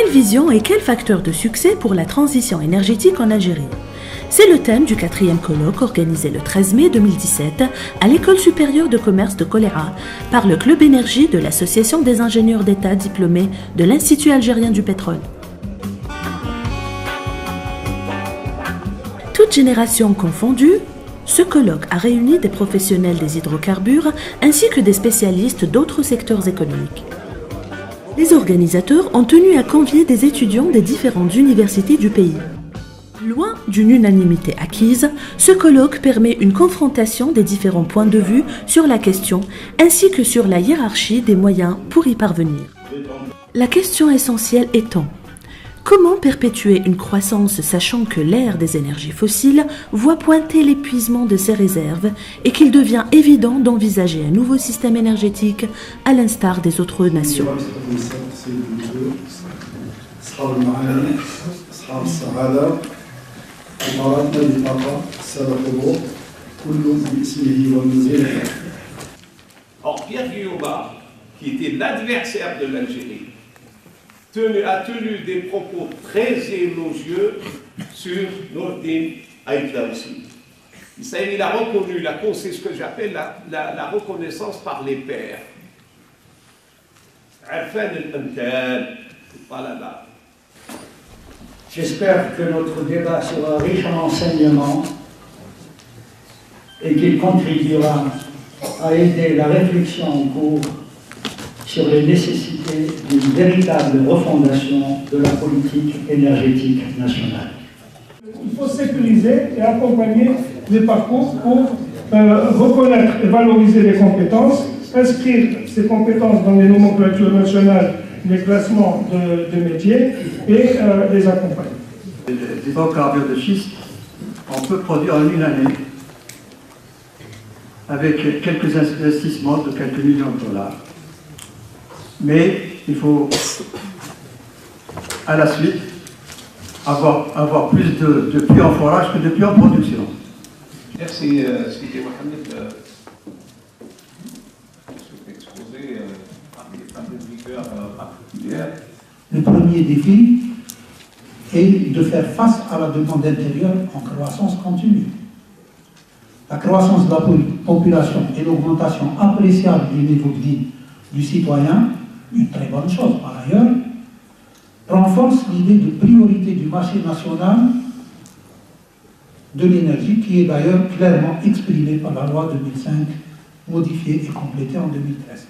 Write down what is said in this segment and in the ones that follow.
Quelle vision et quel facteur de succès pour la transition énergétique en Algérie? C'est le thème du 4e colloque organisé le 13 mai 2017 à l'École supérieure de commerce de Koléra par le Club Énergie de l'Association des ingénieurs d'État diplômés de l'Institut algérien du pétrole. Toutes générations confondues, ce colloque a réuni des professionnels des hydrocarbures ainsi que des spécialistes d'autres secteurs économiques. Les organisateurs ont tenu à convier des étudiants des différentes universités du pays. Loin d'une unanimité acquise, ce colloque permet une confrontation des différents points de vue sur la question ainsi que sur la hiérarchie des moyens pour y parvenir. La question essentielle étant: comment perpétuer une croissance sachant que l'ère des énergies fossiles voit pointer l'épuisement de ses réserves et qu'il devient évident d'envisager un nouveau système énergétique à l'instar des autres nations. Or, Pierre Guillaume, qui était l'adversaire de l'Algérie, a tenu des propos très élogieux sur Nordin Aïtla aussi. Il a reconnu c'est ce que j'appelle la reconnaissance par les pairs. Arfan al-Amtal, pas là-bas. J'espère que notre débat sera riche en enseignements et qu'il contribuera à aider la réflexion en cours sur les nécessités d'une véritable refondation de la politique énergétique nationale. Il faut sécuriser et accompagner les parcours pour reconnaître et valoriser les compétences, inscrire ces compétences dans les nomenclatures nationales, les classements de métiers et les accompagner. Les hydrocarbures de schiste, on peut produire en une année avec quelques investissements de quelques millions de dollars. Mais il faut, à la suite, avoir plus de puits en forage que de puits en production. Merci, Sidi Mohamed, pour exposer par des vigueurs particulières. Le premier défi est de faire face à la demande intérieure en croissance continue. La croissance de la population et l'augmentation appréciable du niveau de vie du citoyen, une très bonne chose par ailleurs, renforce l'idée de priorité du marché national de l'énergie qui est d'ailleurs clairement exprimée par la loi 2005, modifiée et complétée en 2013.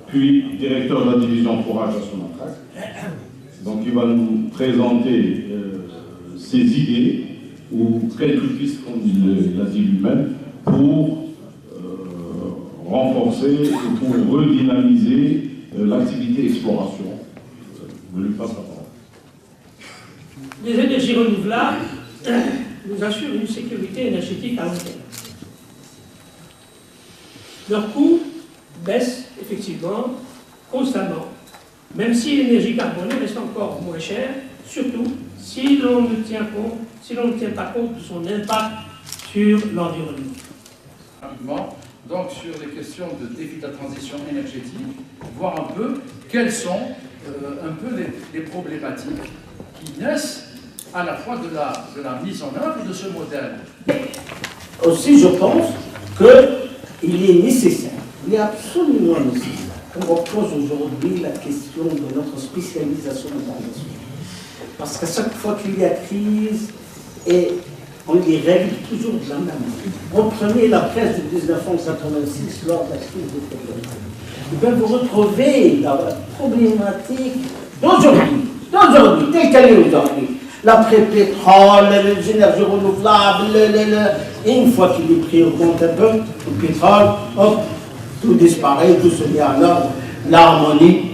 Puis directeur de la division forage à Sonatrach. Donc il va nous présenter ses idées ou quelques pistes, comme il l'a dit lui-même, pour renforcer et pour redynamiser l'activité exploration. Je lui passe la parole. Les énergies renouvelables nous assurent une sécurité énergétique à long terme. Leur coût baisse effectivement constamment, même si l'énergie carbonée reste encore moins chère, surtout si l'on ne tient pas compte de son impact sur l'environnement. Rapidement, donc sur les questions de défi de la transition énergétique, voir un peu quelles sont un peu les problématiques qui naissent à la fois de la mise en œuvre de ce modèle. Aussi, je pense qu'il est nécessaire, il est absolument nécessaire qu'on repose aujourd'hui la question de notre spécialisation internationale. Parce qu'à chaque fois qu'il y a crise, on les règle toujours de la même manière. Reprenez la presse de 1986 lors de la crise de pétrole. Et bien vous retrouvez la problématique d'aujourd'hui, telle qu'elle est aujourd'hui. L'après-pétrole, les énergies renouvelables, et une fois qu'il est pris au compte un peu, le pétrole, hop, tout disparaît, tout se met en ordre, l'harmonie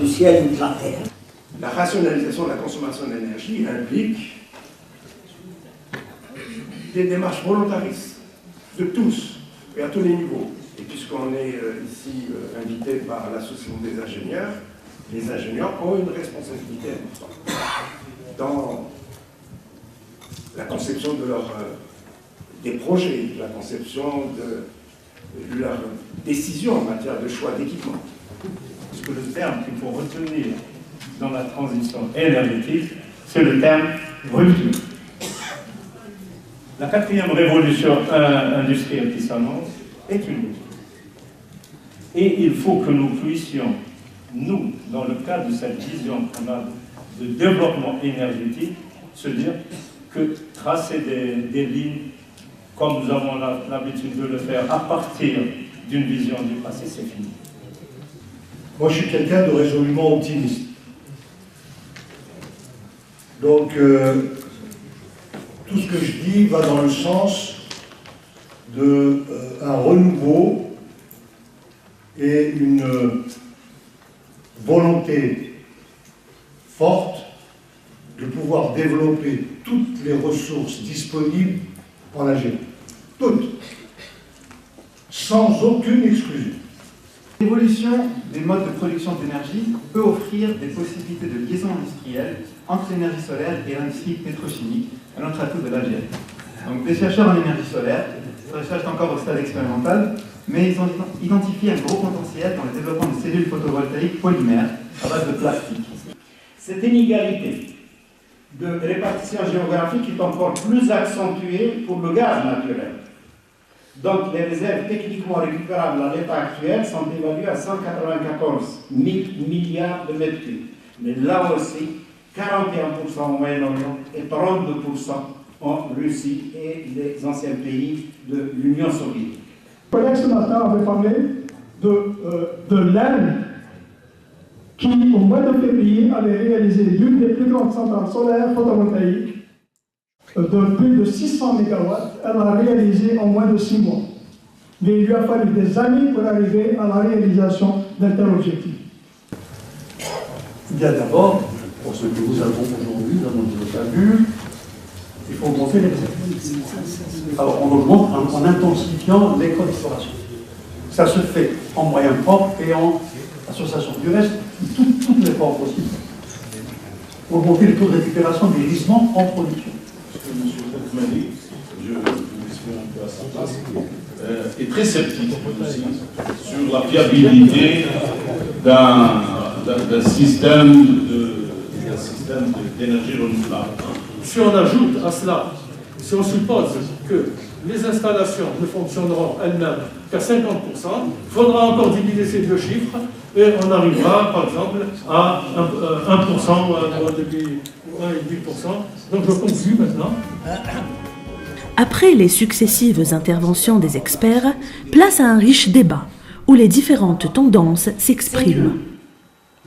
du ciel et de la terre. La rationalisation de la consommation d'énergie implique des démarches volontaristes de tous et à tous les niveaux. Et puisqu'on est ici invité par l'association des ingénieurs, les ingénieurs ont une responsabilité importante dans la conception des projets, la conception de leurs décisions en matière de choix d'équipement. que le terme qu'il faut retenir dans la transition énergétique, c'est le terme rupture. La 4e révolution industrielle qui s'annonce est une rupture. Et il faut que nous puissions, nous, dans le cadre de cette vision qu'on a de développement énergétique, se dire que tracer des lignes, comme nous avons l'habitude de le faire, à partir d'une vision du passé, c'est fini. Moi, je suis quelqu'un de résolument optimiste. Donc, tout ce que je dis va dans le sens d'un renouveau et une volonté forte de pouvoir développer toutes les ressources disponibles en Algérie. Toutes. Sans aucune exclusion. L'évolution des modes de production d'énergie peut offrir des possibilités de liaison industrielle entre l'énergie solaire et l'industrie pétrochimique, un autre atout de l'Algérie. Donc des chercheurs en énergie solaire se recherchent encore au stade expérimental, mais ils ont identifié un gros potentiel dans le développement de cellules photovoltaïques polymères à base de plastique. Cette inégalité de répartition géographique est encore plus accentuée pour le gaz naturel. Donc les réserves techniquement récupérables à l'état actuel sont évaluées à 194 000 milliards de mètres cubes. Mais là aussi, 41% au Moyen-Orient et 32% en Russie et les anciens pays de l'Union soviétique. Le collègue ce matin avait parlé de l'Inde qui, au mois de février, avait réalisé l'une des plus grandes centrales solaires photovoltaïques de plus de 600 MW. Elle l'a réalisé en moins de 6 mois. Mais il lui a fallu des années pour arriver à la réalisation d'un tel objectif. Bien d'abord, pour ce que nous avons aujourd'hui dans nos hydrocarbures, il faut augmenter les réserves. Alors on augmente en intensifiant l'éco-exploration. Ça se fait en moyens propres et en association. Du reste, toutes les formes possibles. Augmenter le taux de récupération des gisements en production. Ce que M. Tchekmani, je m'exprime un peu à sa place, est très sceptique aussi sur la fiabilité d'un système d'énergie renouvelable. Si on ajoute à cela, si on suppose que les installations ne fonctionneront elles-mêmes qu'à 50%, il faudra encore diminuer ces deux chiffres et on arrivera par exemple à 1% ou 1,8%. Donc je conclue maintenant. Après les successives interventions des experts, place à un riche débat où les différentes tendances s'expriment.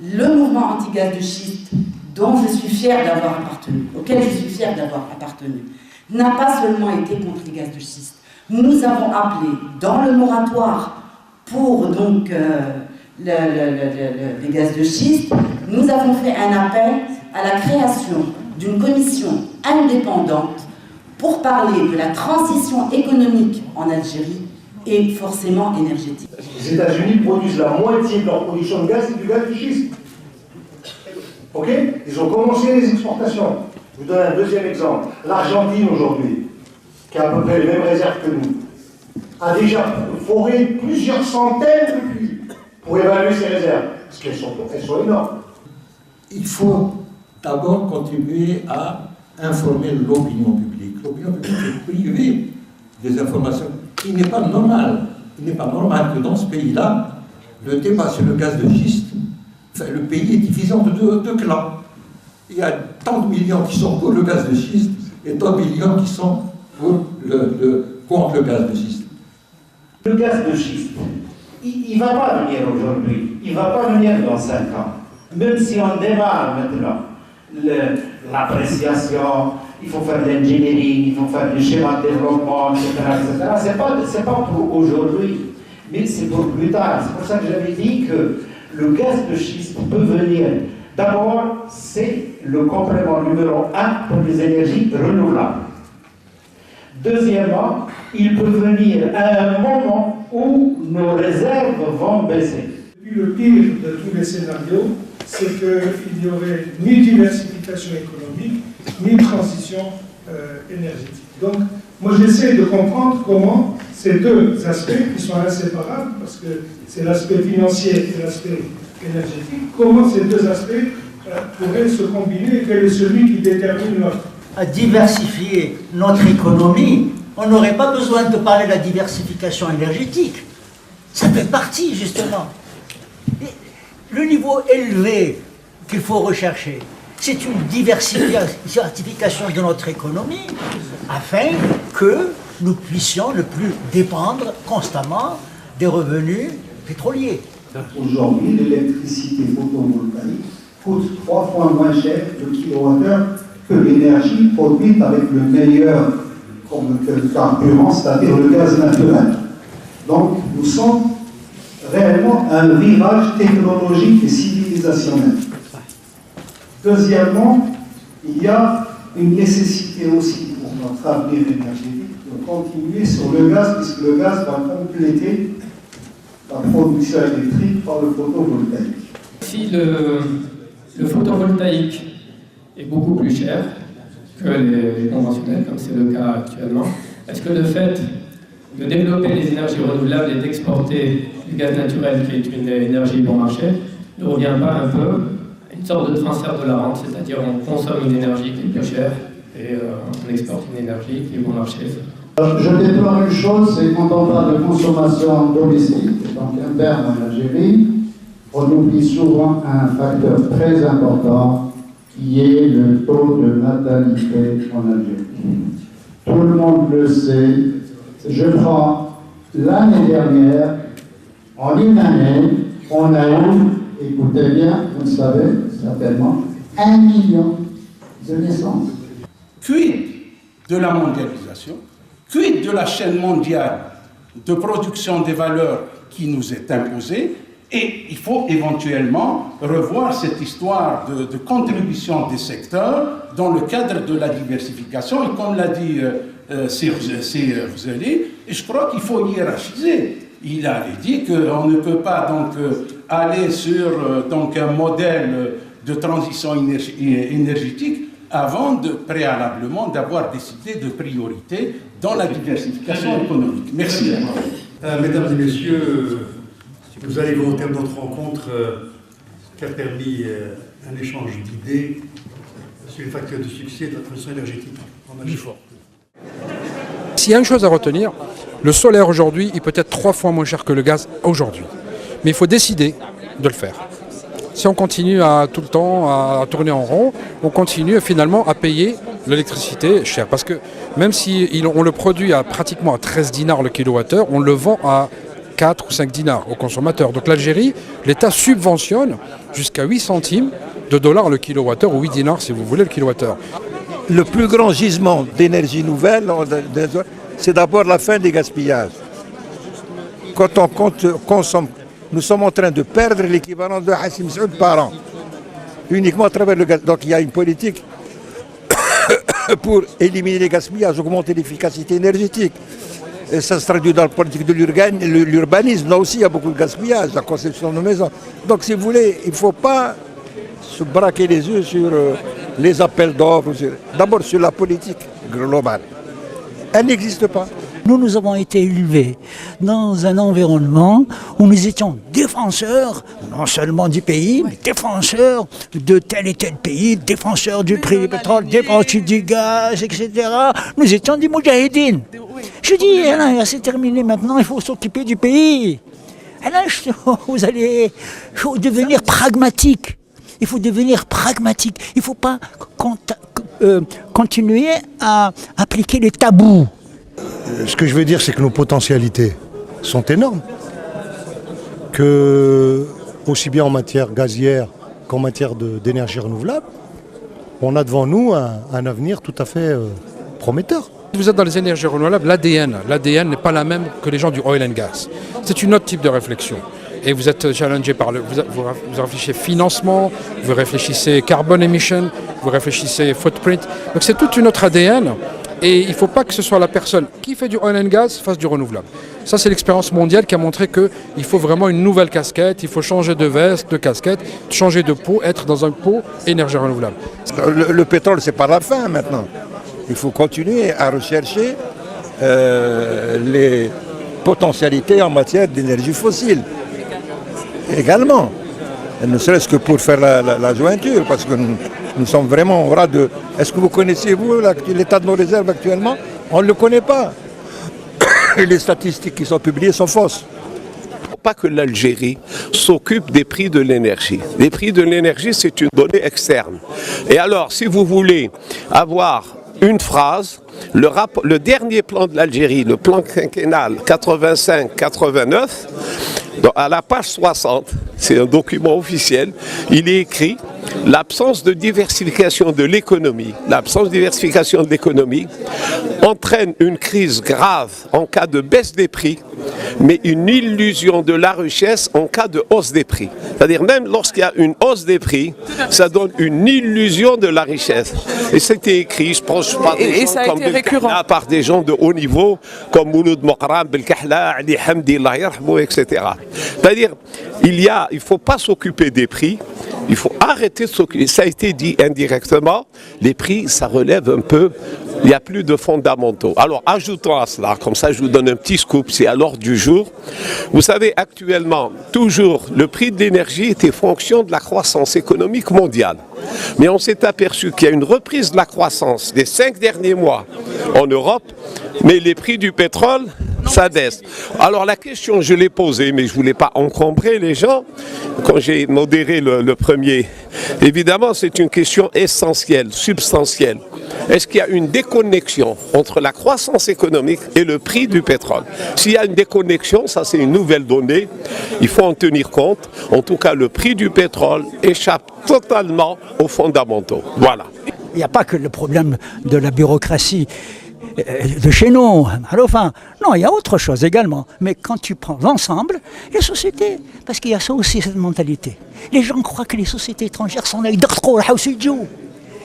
Le mouvement anti-gaz de schiste dont je suis fière d'avoir appartenu, auquel je suis fière d'avoir appartenu, n'a pas seulement été contre les gaz de schiste. Nous avons appelé dans le moratoire pour donc les gaz de schiste, nous avons fait un appel à la création d'une commission indépendante pour parler de la transition économique en Algérie et forcément énergétique. Les États-Unis produisent la moitié de leur production de gaz, c'est du gaz de schiste. Ok? Ils ont commencé les exportations. Je vous donne un deuxième exemple. L'Argentine aujourd'hui, qui a à peu près les mêmes réserves que nous, a déjà foré plusieurs centaines de puits pour évaluer ses réserves, parce qu'elles sont énormes. Il faut d'abord contribuer à informer l'opinion publique. L'opinion publique est privée des informations. Il n'est pas normal. Il n'est pas normal que dans ce pays-là, le débat sur le gaz de schiste, le pays est divisé en deux clans. Il y a tant de millions qui sont pour le gaz de schiste et tant de millions qui sont contre le gaz de schiste. Le gaz de schiste, il ne va pas venir aujourd'hui, il ne va pas venir dans 5 ans. Même si on démarre maintenant l'appréciation, il faut faire de l'engineering, il faut faire du schéma de développement, etc. C'est pas pour aujourd'hui, mais c'est pour plus tard. C'est pour ça que j'avais dit que le gaz de schiste peut venir. D'abord, c'est le complément numéro 1 pour les énergies renouvelables. Deuxièmement, il peut venir à un moment où nos réserves vont baisser. Le pire de tous les scénarios, c'est qu'il n'y aurait ni diversification économique, ni transition énergétique. Donc, moi j'essaie de comprendre comment ces deux aspects, qui sont inséparables, parce que c'est l'aspect financier et l'aspect énergétique, comment ces deux aspects pourraient se combiner et quel est celui qui détermine l'autre? À diversifier notre économie, on n'aurait pas besoin de parler de la diversification énergétique. Ça fait partie, justement. Et le niveau élevé qu'il faut rechercher, c'est une diversification de notre économie afin que nous puissions ne plus dépendre constamment des revenus pétroliers. Aujourd'hui, l'électricité photovoltaïque coûte 3 fois moins cher le kilowattheure que l'énergie produite avec le meilleur carburant, c'est-à-dire le gaz naturel. Donc, nous sommes réellement à un virage technologique et civilisationnel. Deuxièmement, il y a une nécessité aussi pour notre avenir énergétique de continuer sur le gaz, puisque le gaz va compléter la production électrique par le photovoltaïque. Si le photovoltaïque est beaucoup plus cher que les conventionnels, comme c'est le cas actuellement, est-ce que le fait de développer les énergies renouvelables et d'exporter du gaz naturel, qui est une énergie bon marché, ne revient pas un peu à une sorte de transfert de la rente, c'est-à-dire on consomme une énergie qui est plus chère et on exporte une énergie qui est bon marché? Je déplore une chose, c'est quand on parle de consommation domestique, donc interne en Algérie, on oublie souvent un facteur très important qui est le taux de natalité en Algérie. Tout le monde le sait. Je prends l'année dernière, en une année, on a eu, écoutez bien, vous le savez certainement, 1 million de naissances. Quid de la mondialisation? Quid de la chaîne mondiale de production des valeurs qui nous est imposée? Et il faut éventuellement revoir cette histoire de contribution des secteurs dans le cadre de la diversification. Et comme l'a dit Ghazali, je crois qu'il faut hiérarchiser. Il avait dit qu'on ne peut pas donc aller sur un modèle de transition énergétique avant préalablement d'avoir décidé de priorité dans la diversification économique. Merci. Mesdames et messieurs, nous arrivons au terme de notre rencontre qui a permis un échange d'idées sur les facteurs de succès de la transition énergétique en Algérie. S'il y a une chose à retenir, le solaire aujourd'hui, il peut être 3 fois moins cher que le gaz aujourd'hui. Mais il faut décider de le faire. Si on continue tout le temps à tourner en rond, on continue finalement à payer l'électricité cher. Parce que même si on le produit pratiquement à 13 dinars le kilowattheure, on le vend à 4 ou 5 dinars aux consommateurs. Donc l'Algérie, l'État subventionne jusqu'à 8 centimes de dollars le kilowattheure, ou 8 dinars si vous voulez le kilowattheure. Le plus grand gisement d'énergie nouvelle, c'est d'abord la fin des gaspillages. Quand on consomme, nous sommes en train de perdre l'équivalent de Hassim Saoud par an, uniquement à travers le gaz. Donc il y a une politique pour éliminer les gaspillages, augmenter l'efficacité énergétique. Et ça se traduit dans la politique de l'urbanisme. Là aussi, il y a beaucoup de gaspillage, la conception de nos maisons. Donc, si vous voulez, il ne faut pas se braquer les yeux sur les appels d'offres, d'abord sur la politique globale. Elle n'existe pas. Nous avons été élevés dans un environnement où nous étions défenseurs, non seulement du pays, mais défenseurs de tel et tel pays, défenseurs du prix du pétrole, défenseurs du gaz, etc. Nous étions des moudjahidines. Je dis, c'est terminé maintenant, il faut s'occuper du pays. Vous allez devenir pragmatique. Il faut devenir pragmatique. Il ne faut pas continuer à appliquer les tabous. Ce que je veux dire, c'est que nos potentialités sont énormes. Que, aussi bien en matière gazière qu'en matière d'énergie renouvelable, on a devant nous un avenir tout à fait prometteur. Vous êtes dans les énergies renouvelables, l'ADN n'est pas la même que les gens du oil and gas. C'est un autre type de réflexion. Et vous êtes challengé par vous réfléchissez financement, vous réfléchissez carbon emission, vous réfléchissez footprint. Donc c'est toute une autre ADN. Et il ne faut pas que ce soit la personne qui fait du oil and gas fasse du renouvelable. Ça, c'est l'expérience mondiale qui a montré qu'il faut vraiment une nouvelle casquette, il faut changer de veste, de casquette, changer de peau, être dans un pot énergie renouvelable. Le pétrole, c'est pas la fin maintenant. Il faut continuer à rechercher les potentialités en matière d'énergie fossile. Également. ne serait-ce que pour faire la jointure, parce que nous sommes vraiment au ras de... Est-ce que vous connaissez, vous, l'état de nos réserves actuellement? On ne le connaît pas. Et les statistiques qui sont publiées sont fausses. Pas que l'Algérie s'occupe des prix de l'énergie. Les prix de l'énergie, c'est une donnée externe. Et alors, si vous voulez avoir une phrase, le dernier plan de l'Algérie, le plan quinquennal 85-89, à la page 60, c'est un document officiel, il est écrit « L'absence de diversification de l'économie, entraîne une crise grave en cas de baisse des prix, mais une illusion de la richesse en cas de hausse des prix. » C'est-à-dire même lorsqu'il y a une hausse des prix, ça donne une illusion de la richesse. Et c'était écrit, je pense, par des gens comme Belkahla, par des gens de haut niveau, comme Mouloud Mokram, Belkahla, Ali Hamdi, Allah yarhamou, etc. C'est-à-dire, il ne faut pas s'occuper des prix, il faut arrêter de s'occuper. Ça a été dit indirectement, les prix, ça relève un peu, il n'y a plus de fondamentaux. Alors, ajoutons à cela, comme ça je vous donne un petit scoop, c'est à l'ordre du jour. Vous savez, actuellement, toujours, le prix de l'énergie était fonction de la croissance économique mondiale. Mais on s'est aperçu qu'il y a une reprise de la croissance des 5 derniers mois en Europe, mais les prix du pétrole, ça baisse. Alors la question, je l'ai posée, mais je ne voulais pas encombrer les gens quand j'ai modéré le premier. Évidemment, c'est une question essentielle, substantielle. Est-ce qu'il y a une déconnexion entre la croissance économique et le prix du pétrole? S'il y a une déconnexion, ça c'est une nouvelle donnée, il faut en tenir compte. En tout cas, le prix du pétrole échappe totalement aux fondamentaux. Voilà. Il n'y a pas que le problème de la bureaucratie de chez nous. Enfin, non, il y a autre chose également. Mais quand tu prends l'ensemble, les sociétés, parce qu'il y a ça aussi, cette mentalité. Les gens croient que les sociétés étrangères sont là,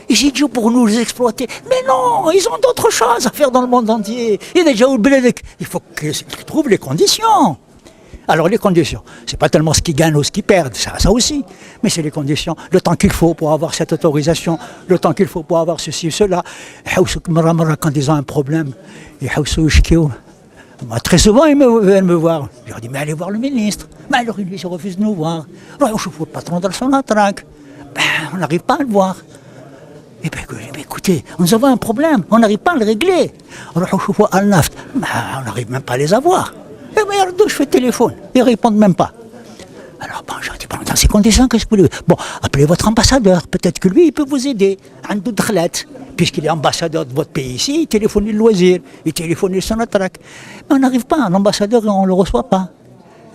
ils jouent pour nous les exploiter. Mais non, ils ont d'autres choses à faire dans le monde entier. Il faut qu'ils trouvent les conditions. Alors les conditions, c'est pas tellement ce qu'ils gagnent ou ce qu'ils perdent, ça aussi, mais c'est les conditions, le temps qu'il faut pour avoir cette autorisation, le temps qu'il faut pour avoir ceci, cela. Quand ils ont un problème, très souvent ils viennent me voir. Je leur dis, mais allez voir le ministre. Mais alors il se refuse de nous voir. Alors je fous le patron dans son attraque. On n'arrive pas à le voir. Eh bien, écoutez, nous avons un problème, on n'arrive pas à le régler. Alors on n'arrive même pas à les avoir. Et bien, je fais téléphone, ils ne répondent même pas. Alors, bon, je dis, dans ces conditions, qu'est-ce que vous voulez? Bon, appelez votre ambassadeur, peut-être que lui, il peut vous aider. Puisqu'il est ambassadeur de votre pays ici, il téléphone le loisir, il téléphone son attraque. Mais on n'arrive pas, l'ambassadeur, on ne le reçoit pas.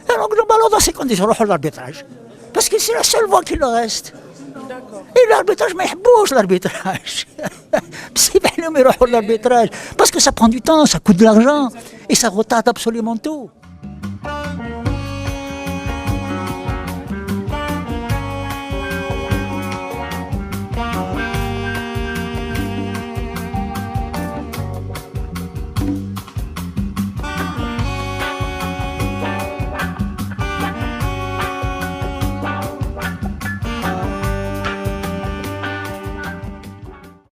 Alors, dans ces conditions, on va l'arbitrage. Parce que c'est la seule voie qui leur reste. Et l'arbitrage, mais bouge l'arbitrage. C'est bien, mais l'arbitrage. Parce que ça prend du temps, ça coûte de l'argent. Et ça retarde absolument tout.